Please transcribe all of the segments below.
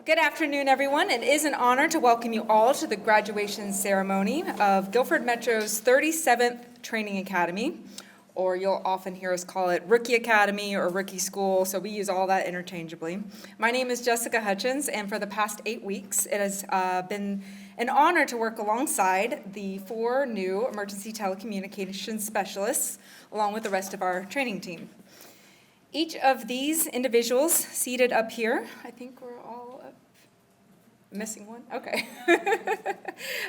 Good afternoon, everyone. It is an honor to welcome you all to the graduation ceremony of Guilford Metro's 37th Training Academy, or you'll often hear us call it Rookie Academy or Rookie School, so we use all that interchangeably. My name is Jessica Hutchins, and for the past 8 weeks, it has been an honor to work alongside the 4 new emergency telecommunications specialists, along with the rest of our training team. Each of these individuals seated up here, I think we're all up. Missing one? Okay.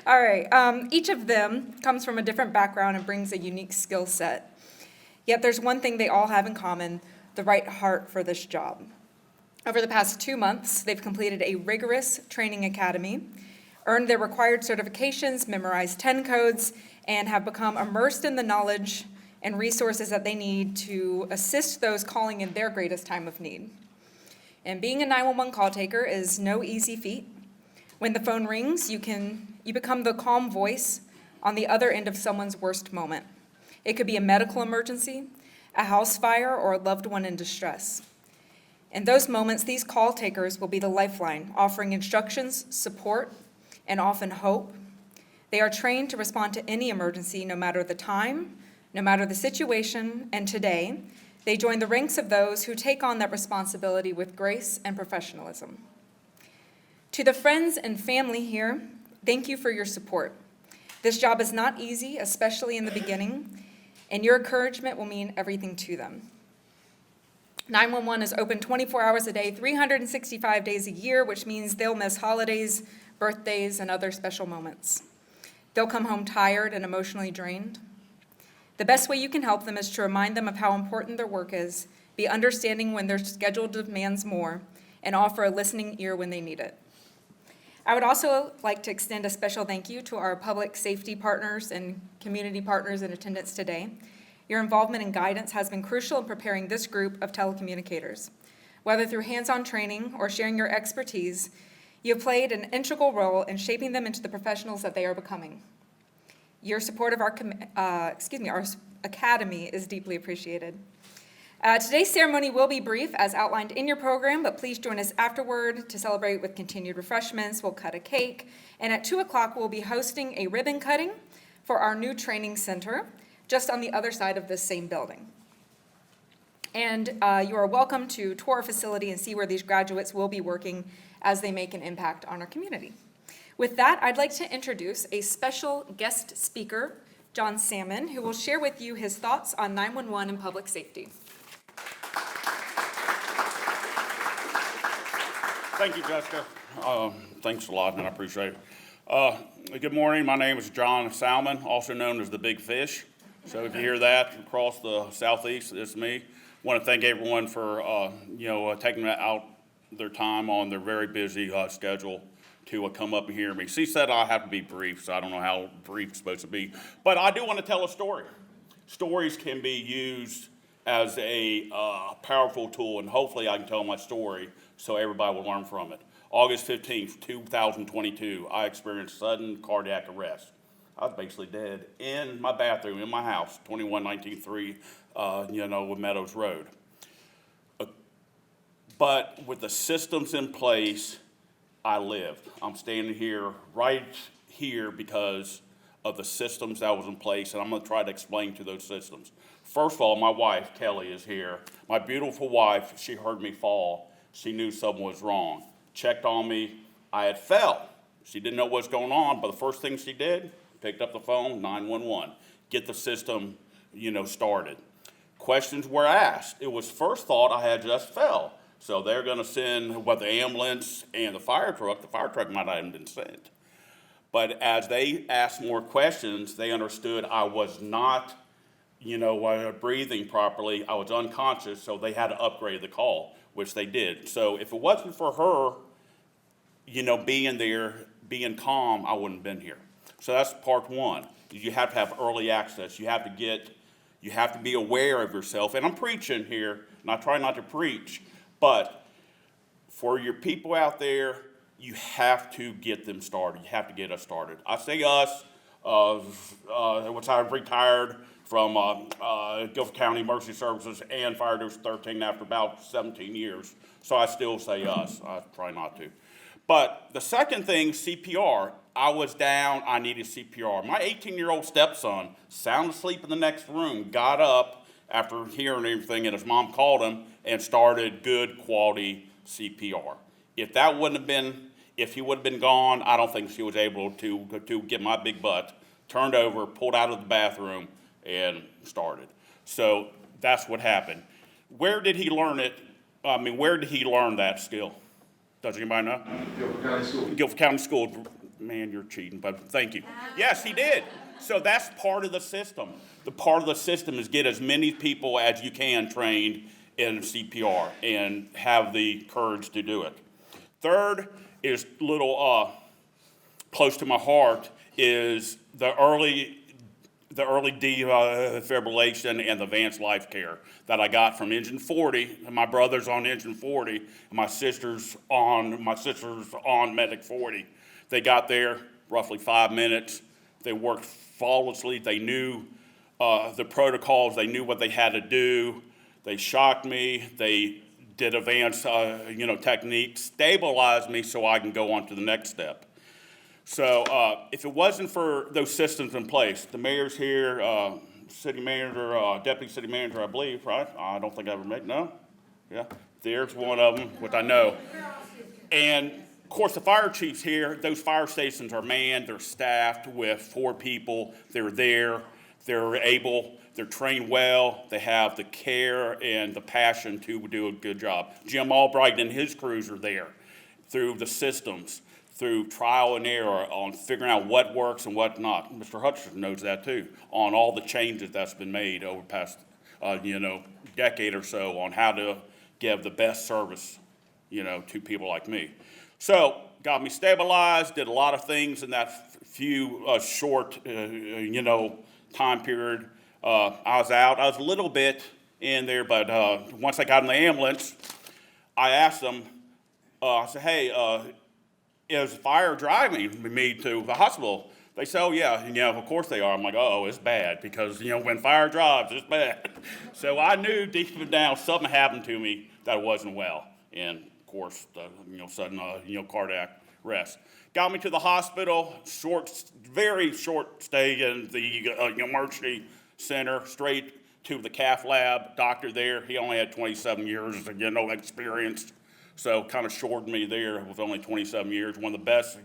All right. Each of them comes from a different background and brings a unique skill set. Yet there's one thing they all have in common: the right heart for this job. Over the past 2 months, they've completed a rigorous training academy, earned their required certifications, memorized 10 codes, and have become immersed in the knowledge and resources that they need to assist those calling in their greatest time of need. And being a 911 call taker is no easy feat. When the phone rings, you become the calm voice on the other end of someone's worst moment. It could be a medical emergency, a house fire, or a loved one in distress. In those moments, these call takers will be the lifeline, offering instructions, support, and often hope. They are trained to respond to any emergency, no matter the time, no matter the situation, and today, they join the ranks of those who take on that responsibility with grace and professionalism. To the friends and family here, thank you for your support. This job is not easy, especially in the beginning, and your encouragement will mean everything to them. 911 is open 24 hours a day, 365 days a year, which means they'll miss holidays, birthdays, and other special moments. They'll come home tired and emotionally drained. The best way you can help them is to remind them of how important their work is, be understanding when their schedule demands more, and offer a listening ear when they need it. I would also like to extend a special thank you to our public safety partners and community partners in attendance today. Your involvement and guidance has been crucial in preparing this group of telecommunicators. Whether through hands-on training or sharing your expertise, you have played an integral role in shaping them into the professionals that they are becoming. Your support of our academy is deeply appreciated. Today's ceremony will be brief, as outlined in your program, but please join us afterward to celebrate with continued refreshments. We'll cut a cake, and at 2 o'clock, we'll be hosting a ribbon cutting for our new training center, just on the other side of this same building. And you are welcome to tour our facility and see where these graduates will be working as they make an impact on our community. With that, I'd like to introduce a special guest speaker, John Salmon, who will share with you his thoughts on 911 and public safety. Thank you, Jessica. Thanks a lot, and I appreciate it. Good morning. My name is John Salmon, also known as the Big Fish. So if you hear that across the southeast, it's me. I want to thank everyone for taking out their time on their very busy schedule to come up and hear me. She said I have to be brief, so I don't know how brief it's supposed to be. But I do want to tell a story. Stories can be used as a powerful tool, and hopefully I can tell my story so everybody will learn from it. August 15th, 2022, I experienced sudden cardiac arrest. I was basically dead in my bathroom in my house, 21193, with Meadows Road. But with the systems in place, I lived. I'm standing here, right here, because of the systems that was in place, and I'm going to try to explain to those systems. First of all, my wife, Kelly, is here. My beautiful wife, she heard me fall. She knew something was wrong. Checked on me. I had fell. She didn't know what was going on, but the first thing she did, picked up the phone, 911, get the system, started. Questions were asked. It was first thought I had just fell. So they're going to send the ambulance and the fire truck might not have been sent. But as they asked more questions, they understood I was not, breathing properly. I was unconscious, so they had to upgrade the call, which they did. So if it wasn't for her, being there, being calm, I wouldn't have been here. So that's part one. You have to have early access. You have to be aware of yourself. And I'm preaching here, and I try not to preach. But for your people out there, you have to get them started. You have to get us started. I say us, which I've retired from Guilford County Emergency Services and Fire District 13 after about 17 years. So I still say us. I try not to. But the second thing, CPR, I was down, I needed CPR. My 18-year-old stepson, sound asleep in the next room, got up after hearing everything, and his mom called him and started good quality CPR. If he would have been gone, I don't think she was able to get my big butt turned over, pulled out of the bathroom, and started. So that's what happened. Where did he learn it? Where did he learn that skill? Does anybody know? Guilford County School. Guilford County School. Man, you're cheating, but thank you. Yes, he did. So that's part of the system. The part of the system is get as many people as you can trained in CPR and have the courage to do it. Third is little close to my heart is the early defibrillation and the advanced life care that I got from Engine 40. And my brother's on Engine 40, and my sister's on Medic 40. They got there roughly 5 minutes. They worked flawlessly. They knew the protocols. They knew what they had to do. They shocked me. They did advanced techniques, stabilized me so I can go on to the next step. So if it wasn't for those systems in place, the mayor's here, city manager, deputy city manager, I believe, right? I don't think I ever met, no? Yeah, there's one of them, which I know. And of course, the fire chief's here. Those fire stations are manned, they're staffed with 4 people. They're there, they're able, they're trained well, they have the care and the passion to do a good job. Jim Albright and his crews are there through the systems, through trial and error on figuring out what works and what not. Mr. Hutchinson knows that too, on all the changes that's been made over the past, decade or so on how to give the best service, to people like me. So, got me stabilized, did a lot of things in that few short, time period. I was out. I was a little bit in there, but once I got in the ambulance, I asked them, I said, hey, is fire driving me to the hospital? They said, oh, yeah, of course they are. I'm like, oh, it's bad because, when fire drives, it's bad. So I knew deep down something happened to me that wasn't well. And, of course, sudden, cardiac arrest. Got me to the hospital, very short stay in the emergency center, straight to the cath lab. Doctor there, he only had 27 years, experience. So kind of shortened me there with only 27 years. One of the best,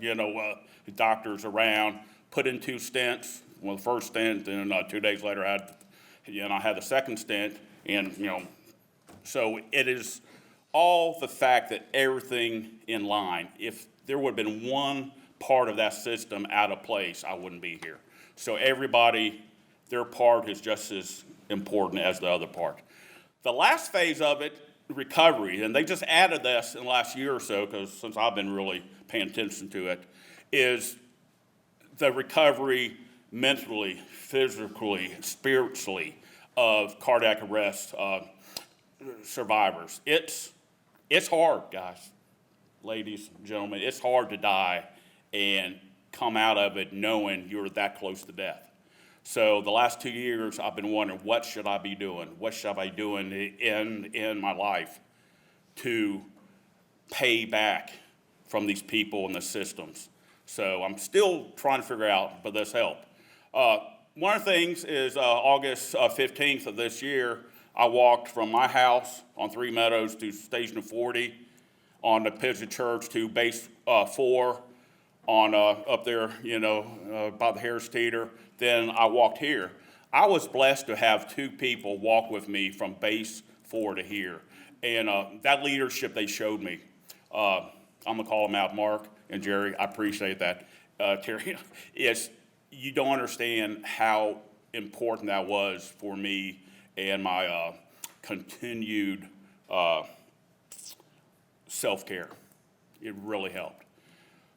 doctors around. Put in 2 stents. Well, the first stent, and 2 days later, I had the second stent. And so it is all the fact that everything in line. If there would have been one part of that system out of place, I wouldn't be here. So everybody, their part is just as important as the other part. The last phase of it, recovery, and they just added this in the last year or so, because since I've been really paying attention to it, is the recovery mentally, physically, spiritually of cardiac arrest survivors. It's hard, guys, ladies and gentlemen. It's hard to die and come out of it knowing you're that close to death. So the last 2 years, I've been wondering, what should I be doing? What should I be doing in my life to pay back from these people and the systems? So I'm still trying to figure out, but this helped. One of the things is August 15th of this year, I walked from my house on 3 Meadows to Station 40 on the Pigeon Church to Base 4 on up there, by the Harris Teeter. Then I walked here. I was blessed to have 2 people walk with me from Base 4 to here. And that leadership they showed me, I'm going to call them out, Mark and Jerry. I appreciate that, Terry. You don't understand how important that was for me and my continued self-care. It really helped.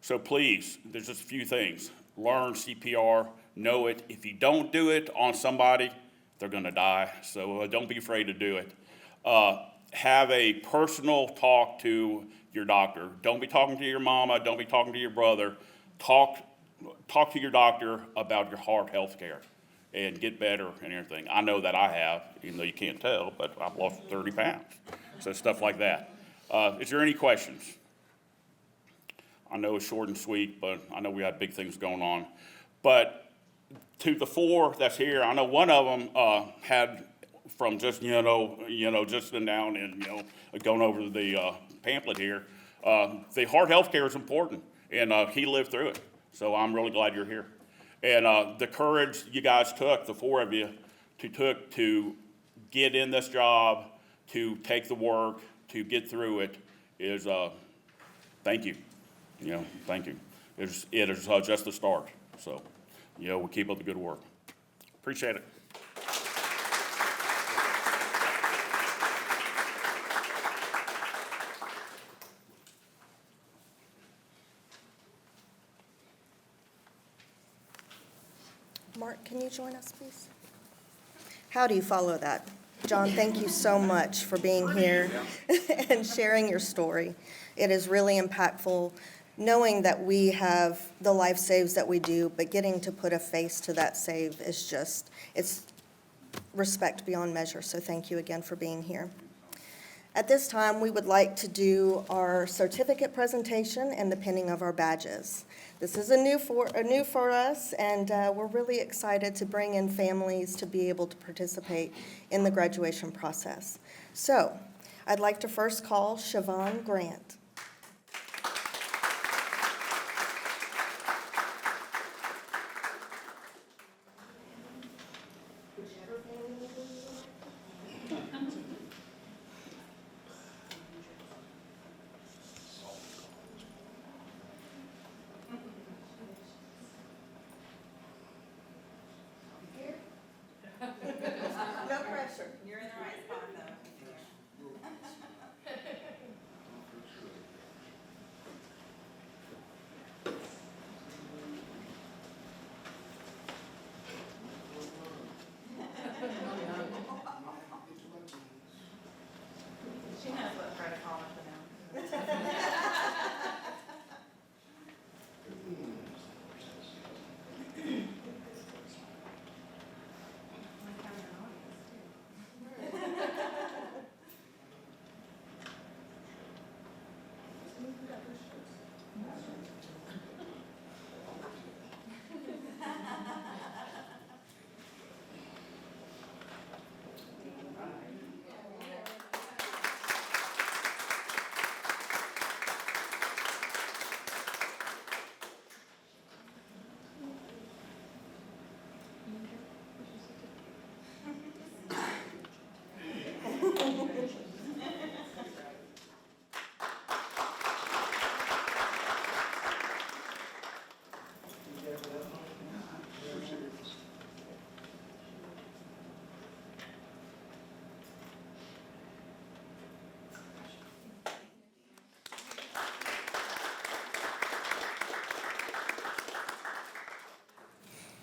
So please, there's just a few things. Learn CPR, know it. If you don't do it on somebody, they're going to die. So don't be afraid to do it. Have a personal talk to your doctor. Don't be talking to your mama. Don't be talking to your brother. Talk to your doctor about your heart health care and get better and everything. I know that I have, even though you can't tell, but I've lost 30 pounds. So stuff like that. Is there any questions? I know it's short and sweet, but I know we had big things going on. But to the four that's here, I know one of them had from just, just sitting down and, going over the pamphlet here, the heart health care is important, and he lived through it. So I'm really glad you're here. And the courage you guys took, the four of you, to get in this job, to take the work, to get through it is, thank you. Thank you. It is just the start. So, we'll keep up the good work. Appreciate it. Mark, can you join us, please? How do you follow that? John, thank you so much for being here and sharing your story. It is really impactful knowing that we have the life saves that we do, but getting to put a face to that save is just, it's respect beyond measure. So thank you again for being here. At this time, we would like to do our certificate presentation and the pinning of our badges. This is a new for us, and we're really excited to bring in families to be able to participate in the graduation process. So, I'd like to first call Siobhan Grant. No pressure. You're in the right spot, though. She knows what protocol is now.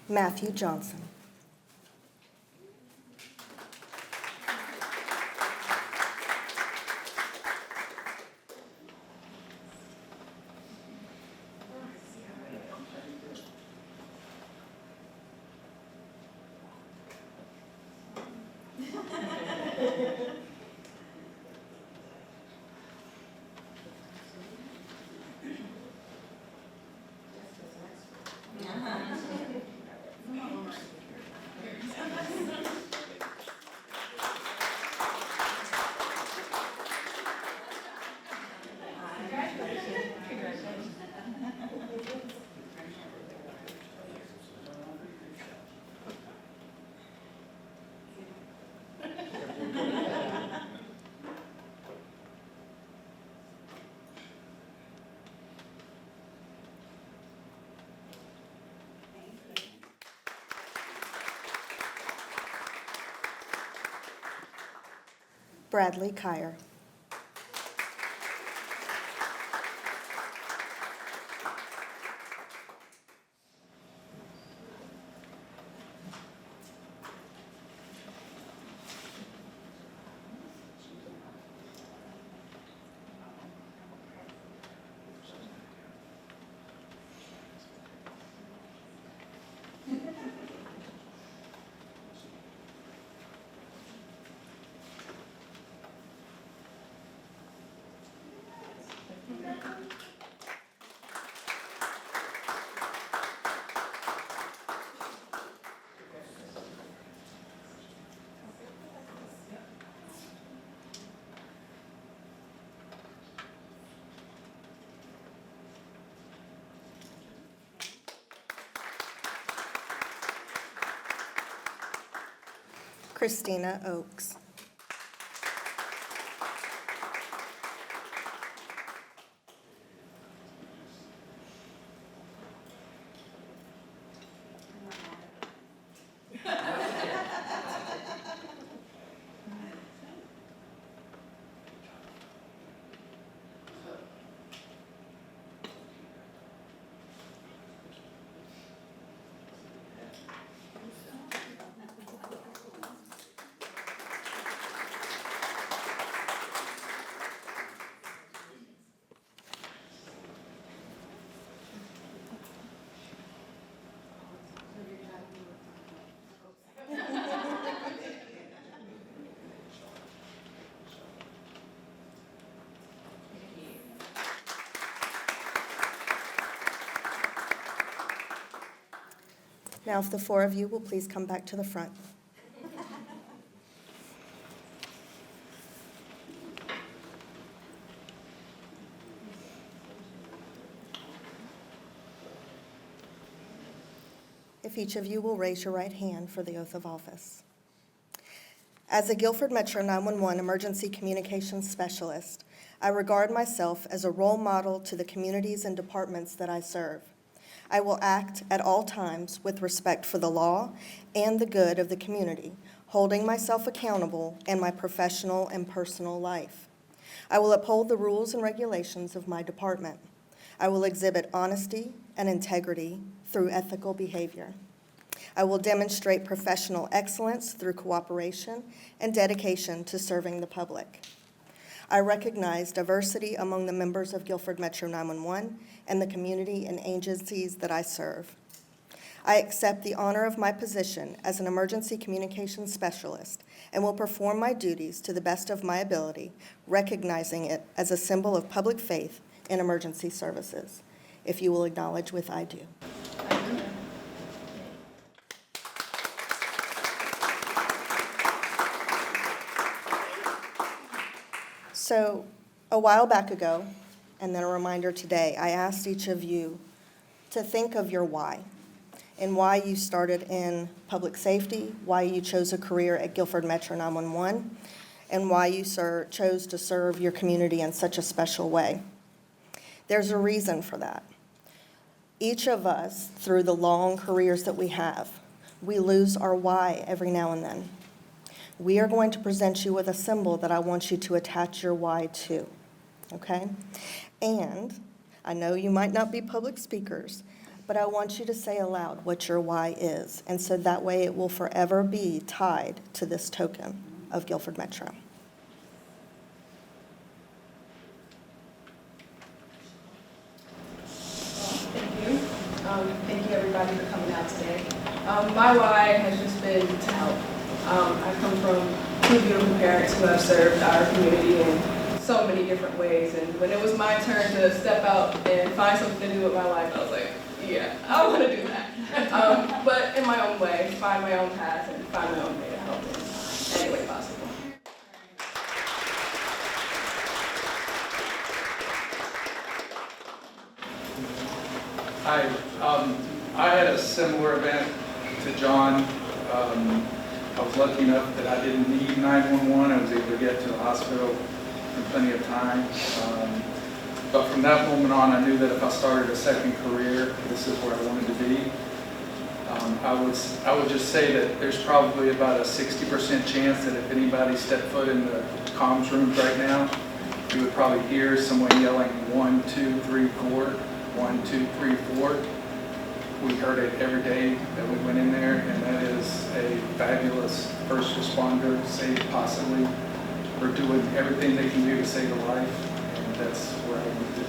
Matthew Johnson. Bradley Kyer. Christina Oakes. Now, if the four of you will please come back to the front. If each of you will raise your right hand for the oath of office. As a Guilford Metro 911 Emergency Communications Specialist, I regard myself as a role model to the communities and departments that I serve. I will act at all times with respect for the law and the good of the community, holding myself accountable in my professional and personal life. I will uphold the rules and regulations of my department. I will exhibit honesty and integrity through ethical behavior. I will demonstrate professional excellence through cooperation and dedication to serving the public. I recognize diversity among the members of Guilford Metro 911 and the community and agencies that I serve. I accept the honor of my position as an emergency communications specialist and will perform my duties to the best of my ability, recognizing it as a symbol of public faith in emergency services. If you will acknowledge with I do. So a while back ago, and then a reminder today, I asked each of you to think of your why and why you started in public safety, why you chose a career at Guilford Metro 911, and why you chose to serve your community in such a special way. There's a reason for that. Each of us, through the long careers that we have, we lose our why every now and then. We are going to present you with a symbol that I want you to attach your why to, okay? And I know you might not be public speakers, but I want you to say aloud what your why is, and so that way it will forever be tied to this token of Guilford Metro. Thank you. Thank you, everybody, for coming out today. My why has just been to help. I come from two beautiful parents who have served our community in so many different ways, and when it was my turn to step out and find something to do with my life, I was like, yeah, I want to do that. But in my own way, find my own path and find my own way to help in any way possible. Hi, I had a similar event to John. I was lucky enough that I didn't need 911. I was able to get to the hospital in plenty of time. But from that moment on, I knew that if I started a second career, this is where I wanted to be. I would just say that there's probably about a 60% chance that if anybody stepped foot in the comms rooms right now, you would probably hear someone yelling 1, 2, 3, 4, 1, 2, 3, 4. We heard it every day that we went in there, and that is a fabulous first responder, save possibly, for doing everything they can do to save a life, and that's where I wanted to be.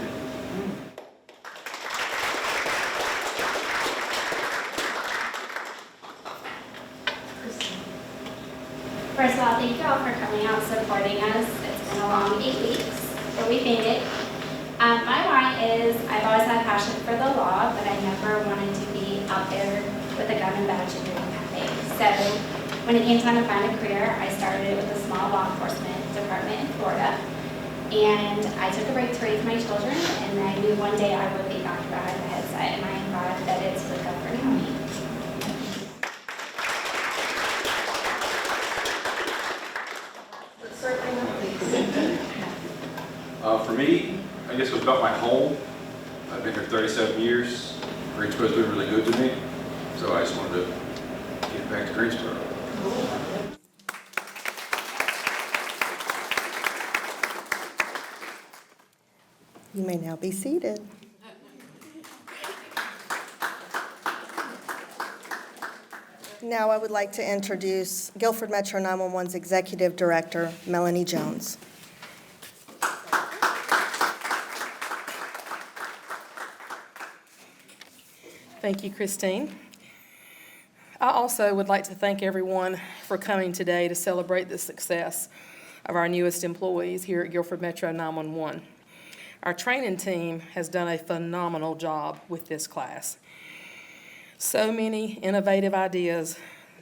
First of all, thank you all for coming out and supporting us. It's been a long 8 weeks, but we made it. My why is I've always had a passion for the law, but I never wanted to be out there with a gun and badge and doing that thing. So when it came time to find a career, I started with a small law enforcement department in Florida. And I took a break to raise my children, and I knew one day I would be back behind the headset, and I am glad that it's with Guilford County. For me, I guess it was about my home. I've been here 37 years. Greensboro's been really good to me, so I just wanted to get back to Greensboro. You may now be seated. Now I would like to introduce Guilford Metro 911's Executive Director, Melanie Jones. Thank you, Christine. I also would like to thank everyone for coming today to celebrate the success of our newest employees here at Guilford Metro 911. Our training team has done a phenomenal job with this class. So many innovative ideas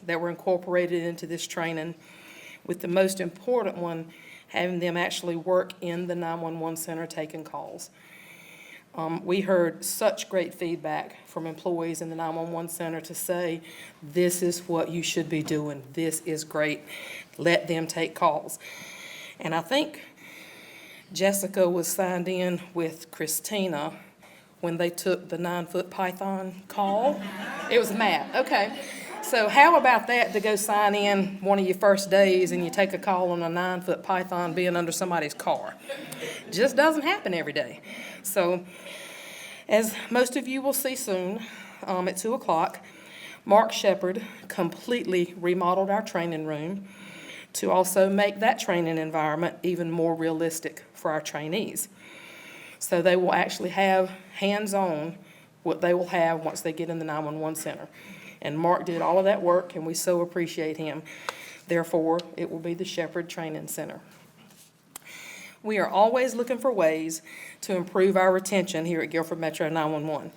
that were incorporated into this training, with the most important one having them actually work in the 911 center taking calls. We heard such great feedback from employees in the 911 center to say, this is what you should be doing. This is great. Let them take calls. And I think Jessica was signed in with Christina when they took the 9-foot python call. It was Matt, okay. So how about that to go sign in one of your first days and you take a call on a 9-foot python being under somebody's car? Just doesn't happen every day. So as most of you will see soon, at 2 o'clock, Mark Shepard completely remodeled our training room to also make that training environment even more realistic for our trainees. So they will actually have hands-on what they will have once they get in the 911 center. And Mark did all of that work, and we so appreciate him. Therefore, it will be the Shepard Training Center. We are always looking for ways to improve our retention here at Guilford Metro 911.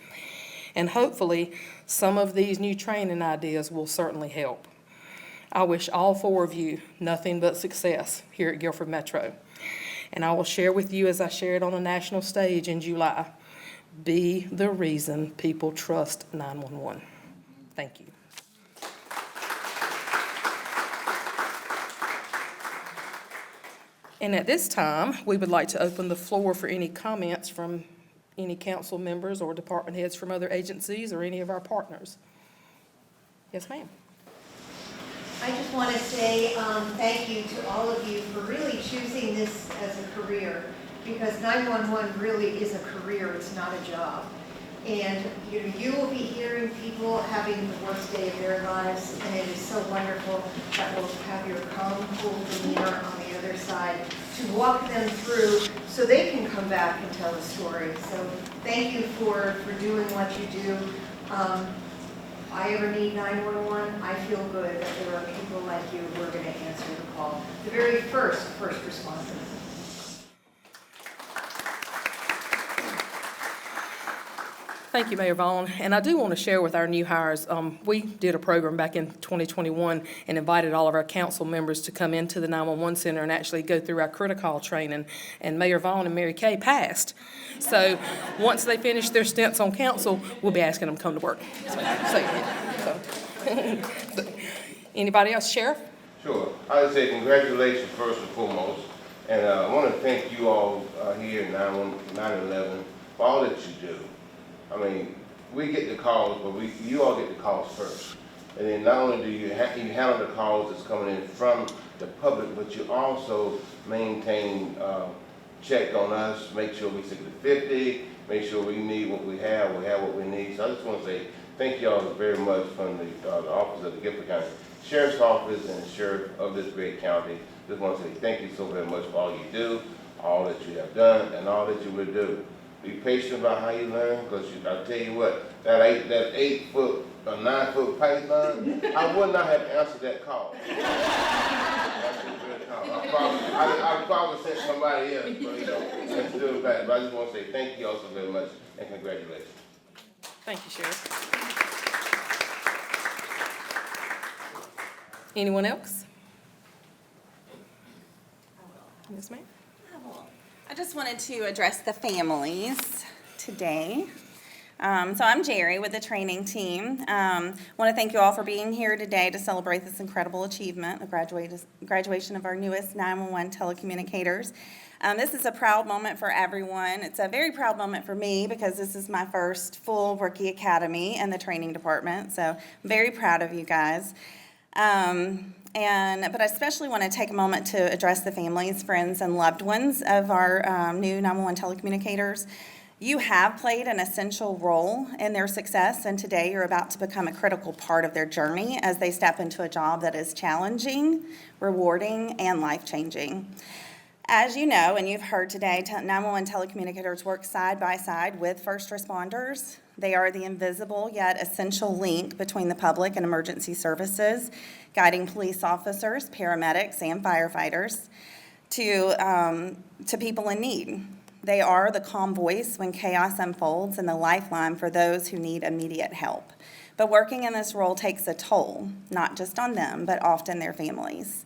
And hopefully, some of these new training ideas will certainly help. I wish all 4 of you nothing but success here at Guilford Metro. And I will share with you, as I shared on a national stage in July, be the reason people trust 911. Thank you. And at this time, we would like to open the floor for any comments from any council members or department heads from other agencies or any of our partners. Yes, ma'am. I just want to say thank you to all of you for really choosing this as a career, because 911 really is a career, it's not a job. And you will be hearing people having the worst day of their lives, and it is so wonderful that we'll have your calm, cool demeanor on the other side to walk them through so they can come back and tell a story. So thank you for doing what you do. I ever need 911, I feel good that there are people like you who are going to answer the call. The very first responses. Thank you, Mayor Vaughn. And I do want to share with our new hires, we did a program back in 2021 and invited all of our council members to come into the 911 center and actually go through our critical training. And Mayor Vaughn and Mary Kay passed. So once they finish their stints on council, we'll be asking them to come to work. So. Anybody else? Sheriff? Sure. I would say congratulations first and foremost. And I want to thank you all here at 911 for all that you do. I mean, we get the calls, but you all get the calls first. And then not only do you handle the calls that's coming in from the public, but you also maintain check on us, make sure we stick to 50, make sure we need what we have what we need. So I just want to say thank you all very much from the office of the Guilford County Sheriff's Office and the Sheriff of this great county. Just want to say thank you so very much for all you do, all that you have done, and all that you will do. Be patient about how you learn, because I'll tell you what, that 8-foot or 9-foot python, I would not have answered that call. I probably sent somebody else, but let's do it back. But I just want to say thank you all so very much and congratulations. Thank you, Sheriff. Anyone else? Yes, ma'am. I just wanted to address the families today. So I'm Jerry with the training team. Want to thank you all for being here today to celebrate this incredible achievement, the graduation of our newest 911 telecommunicators. This is a proud moment for everyone. It's a very proud moment for me because this is my first full rookie academy in the training department. So I'm very proud of you guys. But I especially want to take a moment to address the families, friends, and loved ones of our new 911 telecommunicators. You have played an essential role in their success, and today you're about to become a critical part of their journey as they step into a job that is challenging, rewarding, and life-changing. As you know, and you've heard today, 911 telecommunicators work side by side with first responders. They are the invisible yet essential link between the public and emergency services, guiding police officers, paramedics, and firefighters to people in need. They are the calm voice when chaos unfolds and the lifeline for those who need immediate help. But working in this role takes a toll, not just on them, but often their families.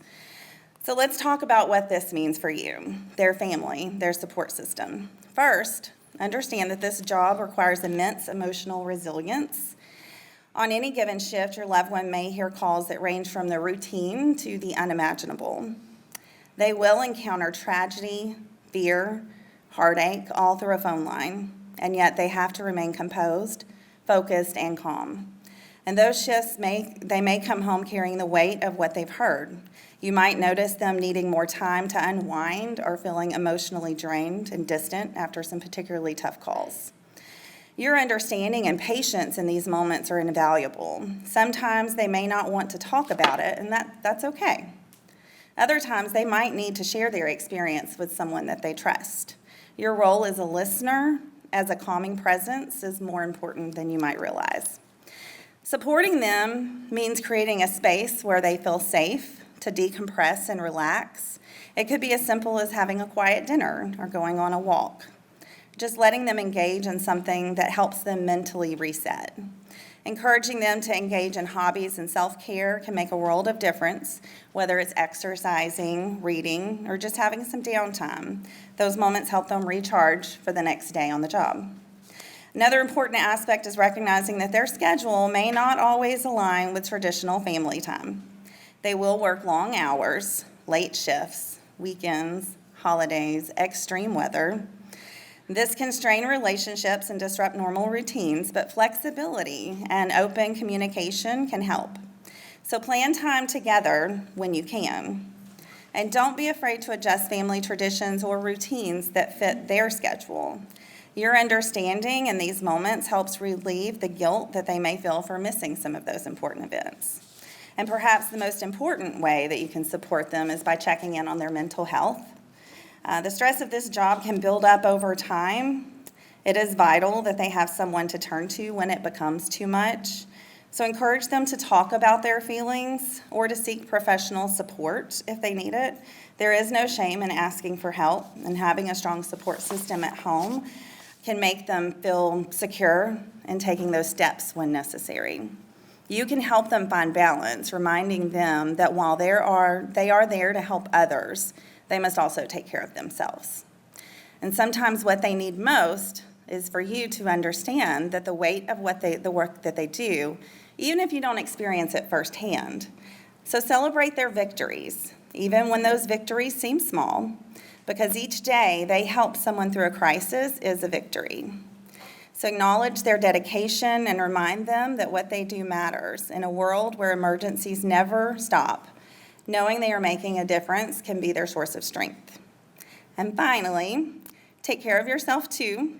So let's talk about what this means for you, their family, their support system. First, understand that this job requires immense emotional resilience. On any given shift, your loved one may hear calls that range from the routine to the unimaginable. They will encounter tragedy, fear, heartache, all through a phone line, and yet they have to remain composed, focused, and calm. And those shifts may come home carrying the weight of what they've heard. You might notice them needing more time to unwind or feeling emotionally drained and distant after some particularly tough calls. Your understanding and patience in these moments are invaluable. Sometimes they may not want to talk about it, and that's okay. Other times they might need to share their experience with someone that they trust. Your role as a listener, as a calming presence, is more important than you might realize. Supporting them means creating a space where they feel safe to decompress and relax. It could be as simple as having a quiet dinner or going on a walk. Just letting them engage in something that helps them mentally reset. Encouraging them to engage in hobbies and self-care can make a world of difference, whether it's exercising, reading, or just having some downtime. Those moments help them recharge for the next day on the job. Another important aspect is recognizing that their schedule may not always align with traditional family time. They will work long hours, late shifts, weekends, holidays, extreme weather. This can strain relationships and disrupt normal routines, but flexibility and open communication can help. So plan time together when you can. And don't be afraid to adjust family traditions or routines that fit their schedule. Your understanding in these moments helps relieve the guilt that they may feel for missing some of those important events. And perhaps the most important way that you can support them is by checking in on their mental health. The stress of this job can build up over time. It is vital that they have someone to turn to when it becomes too much. So encourage them to talk about their feelings or to seek professional support if they need it. There is no shame in asking for help, and having a strong support system at home can make them feel secure in taking those steps when necessary. You can help them find balance, reminding them that while they are there to help others, they must also take care of themselves. And sometimes what they need most is for you to understand that the weight of the work that they do, even if you don't experience it firsthand. So celebrate their victories, even when those victories seem small, because each day they help someone through a crisis is a victory. So acknowledge their dedication and remind them that what they do matters. In a world where emergencies never stop, knowing they are making a difference can be their source of strength. And finally, take care of yourself too.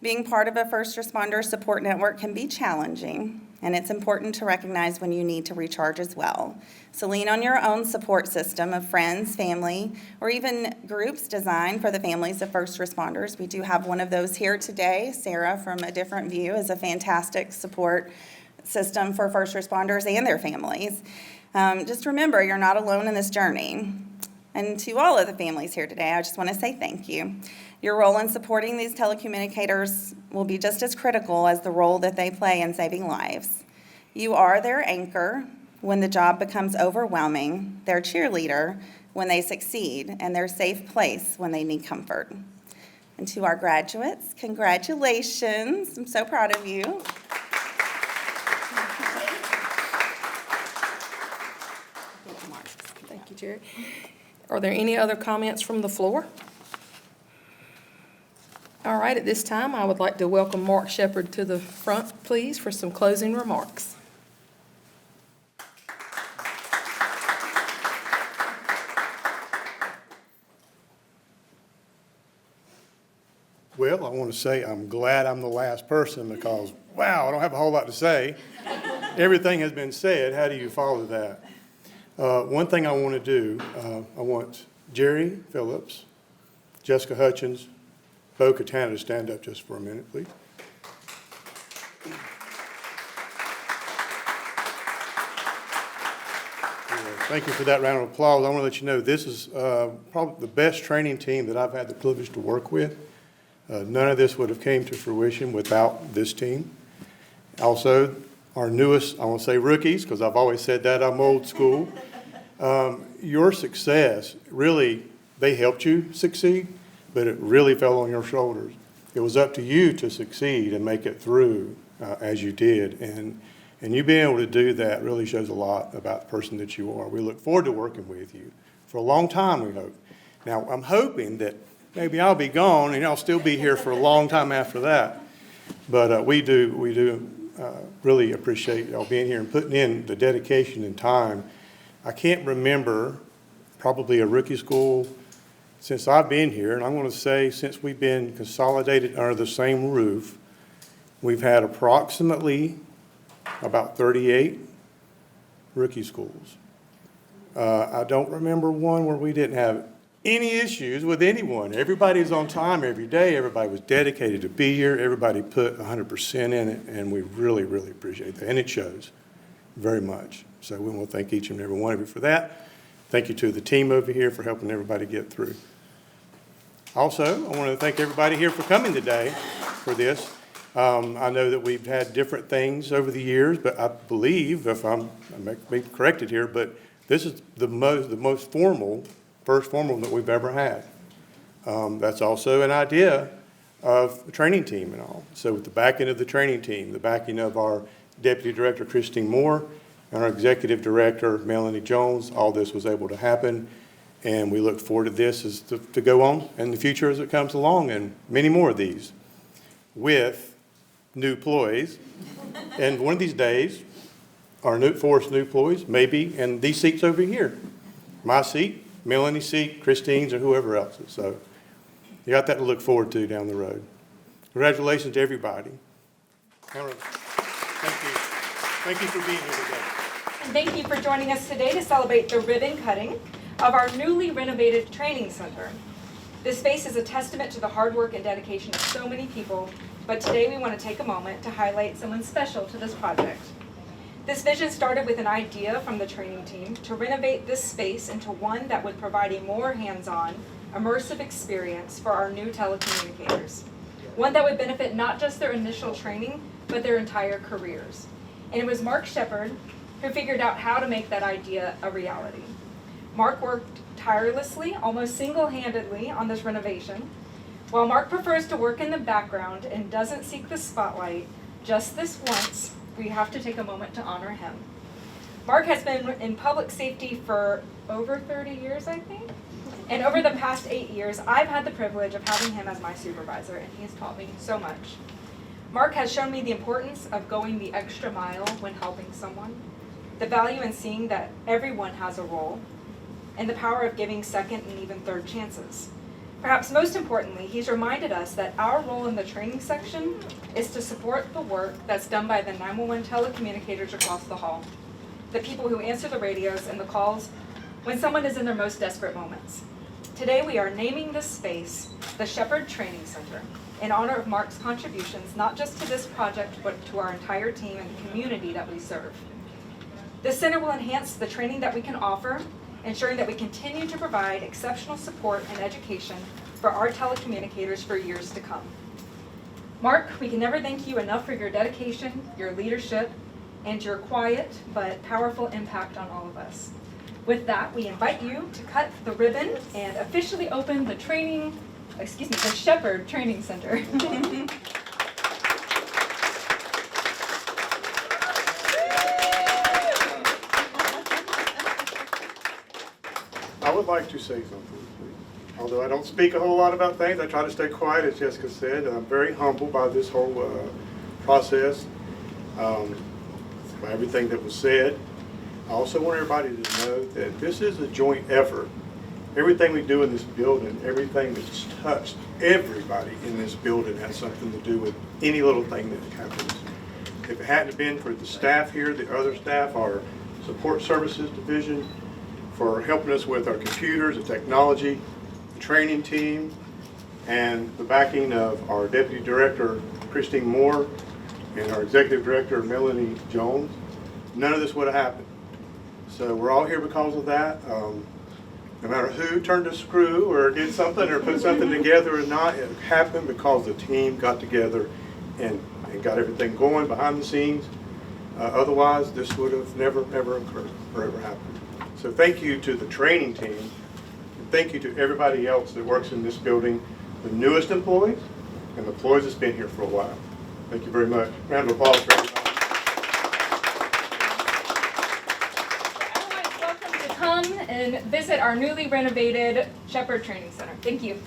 Being part of a first responder support network can be challenging, and it's important to recognize when you need to recharge as well. So lean on your own support system of friends, family, or even groups designed for the families of first responders. We do have one of those here today. Sarah from A Different View is a fantastic support system for first responders and their families. Just remember, you're not alone in this journey. And to all of the families here today, I just want to say thank you. Your role in supporting these telecommunicators will be just as critical as the role that they play in saving lives. You are their anchor when the job becomes overwhelming, their cheerleader when they succeed, and their safe place when they need comfort. And to our graduates, congratulations. I'm so proud of you. Thank you, Jerry. Are there any other comments from the floor? All right, at this time, I would like to welcome Mark Shepard to the front, please, for some closing remarks. Well, I want to say I'm glad I'm the last person because, wow, I don't have a whole lot to say. Everything has been said. How do you follow that? One thing I want to do, I want Jerry Phillips, Jessica Hutchins, Bo Katana to stand up just for a minute, please. Thank you for that round of applause. I want to let you know this is probably the best training team that I've had the privilege to work with. None of this would have came to fruition without this team. Also, our newest, I won't say rookies, because I've always said that, I'm old school. Your success, really, they helped you succeed, but it really fell on your shoulders. It was up to you to succeed and make it through as you did. And you being able to do that really shows a lot about the person that you are. We look forward to working with you for a long time, we hope. Now, I'm hoping that maybe I'll be gone and I'll still be here for a long time after that. But we do really appreciate y'all being here and putting in the dedication and time. I can't remember probably a rookie school since I've been here, and I'm going to say since we've been consolidated under the same roof, we've had approximately about 38 rookie schools. I don't remember one where we didn't have any issues with anyone. Everybody was on time every day. Everybody was dedicated to be here. Everybody put 100% in it, and we really, really appreciate that. And it shows very much. So we want to thank each and every one of you for that. Thank you to the team over here for helping everybody get through. Also, I want to thank everybody here for coming today for this. I know that we've had different things over the years, but I believe, if I may be corrected here, but this is the most formal, first formal that we've ever had. That's also an idea of the training team and all. So with the backing of the training team, the backing of our Deputy Director, Christine Moore, and our Executive Director, Melanie Jones, all this was able to happen. And we look forward to this as to go on in the future as it comes along, and many more of these with new employees. And one of these days, our new employees may be in these seats over here. My seat, Melanie's seat, Christine's, or whoever else's. So you got that to look forward to down the road. Congratulations to everybody. Thank you. Thank you for being here today. And thank you for joining us today to celebrate the ribbon cutting of our newly renovated training center. This space is a testament to the hard work and dedication of so many people, but today we want to take a moment to highlight someone special to this project. This vision started with an idea from the training team to renovate this space into one that would provide a more hands-on, immersive experience for our new telecommunicators. One that would benefit not just their initial training, but their entire careers. And it was Mark Shepard who figured out how to make that idea a reality. Mark worked tirelessly, almost single-handedly, on this renovation. While Mark prefers to work in the background and doesn't seek the spotlight, just this once, we have to take a moment to honor him. Mark has been in public safety for over 30 years, I think. And over the past 8 years, I've had the privilege of having him as my supervisor, and he has taught me so much. Mark has shown me the importance of going the extra mile when helping someone, the value in seeing that everyone has a role, and the power of giving second and even third chances. Perhaps most importantly, he's reminded us that our role in the training section is to support the work that's done by the 911 telecommunicators across the hall, the people who answer the radios and the calls when someone is in their most desperate moments. Today we are naming this space the Shepard Training Center in honor of Mark's contributions, not just to this project, but to our entire team and the community that we serve. This center will enhance the training that we can offer, ensuring that we continue to provide exceptional support and education for our telecommunicators for years to come. Mark, we can never thank you enough for your dedication, your leadership, and your quiet but powerful impact on all of us. With that, we invite you to cut the ribbon and officially open the training the Shepherd Training Center. I would like to say something, please. Although I don't speak a whole lot about things, I try to stay quiet, as Jessica said. I'm very humbled by this whole process, by everything that was said. I also want everybody to know that this is a joint effort. Everything we do in this building, everything that's touched everybody in this building has something to do with any little thing that happens. If it hadn't been for the staff here, the other staff, our support services division, for helping us with our computers, the technology, the training team, and the backing of our Deputy Director, Christine Moore, and our Executive Director, Melanie Jones, none of this would have happened. So we're all here because of that. No matter who turned a screw or did something or put something together or not, it happened because the team got together and got everything going behind the scenes. Otherwise, this would have never, ever occurred or ever happened. So thank you to the training team, and thank you to everybody else that works in this building, the newest employees and the employees that's been here for a while. Thank you very much. Round of applause for everybody. Everyone is welcome to come and visit our newly renovated Shepherd Training Center. Thank you.